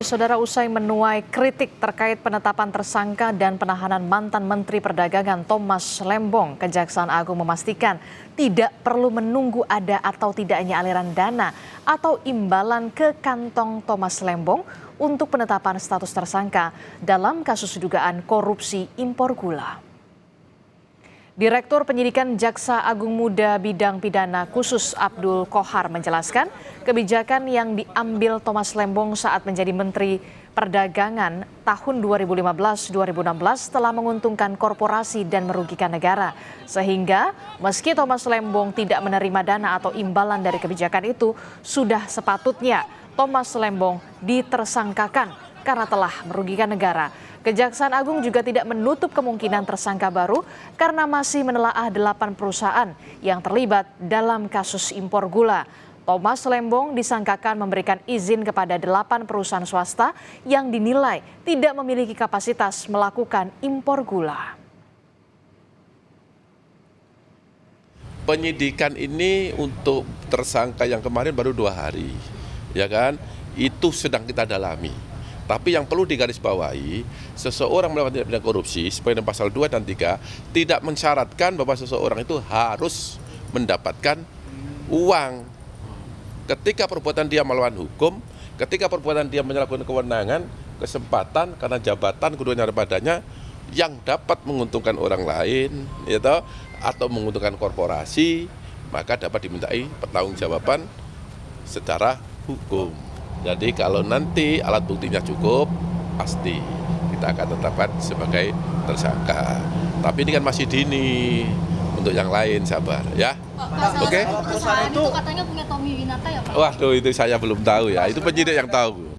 Saudara, usai menuai kritik terkait penetapan tersangka dan penahanan mantan Menteri Perdagangan Thomas Lembong, Kejaksaan Agung memastikan tidak perlu menunggu ada atau tidaknya aliran dana atau imbalan ke kantong Thomas Lembong untuk penetapan status tersangka dalam kasus dugaan korupsi impor gula. Direktur Penyidikan Jaksa Agung Muda Bidang Pidana Khusus Abdul Qohar menjelaskan kebijakan yang diambil Thomas Lembong saat menjadi Menteri Perdagangan tahun 2015-2016 telah menguntungkan korporasi dan merugikan negara. Sehingga meski Thomas Lembong tidak menerima dana atau imbalan dari kebijakan itu, sudah sepatutnya Thomas Lembong ditersangkakan karena telah merugikan negara. Kejaksaan Agung juga tidak menutup kemungkinan tersangka baru karena masih menelaah 8 perusahaan yang terlibat dalam kasus impor gula. Thomas Lembong disangkakan memberikan izin kepada 8 perusahaan swasta yang dinilai tidak memiliki kapasitas melakukan impor gula. Penyidikan ini untuk tersangka yang kemarin baru 2 hari, ya kan? Itu sedang kita dalami. Tapi yang perlu digarisbawahi, seseorang melakukan tindak pidana korupsi sesuai dengan pasal 2 dan 3 tidak mensyaratkan bahwa seseorang itu harus mendapatkan uang. Ketika perbuatan dia melawan hukum, ketika perbuatan dia menyalahgunakan kewenangan, kesempatan karena jabatan keduanya padanya yang dapat menguntungkan orang lain, gitu, atau menguntungkan korporasi, maka dapat dimintai pertanggungjawaban secara hukum. Jadi kalau nanti alat buktinya cukup, pasti kita akan tetapkan sebagai tersangka. Tapi ini kan masih dini, untuk yang lain sabar ya. Oke? Perusahaan itu katanya punya Tommy Winata ya Pak? Waduh, itu saya belum tahu ya, itu penyidik yang tahu.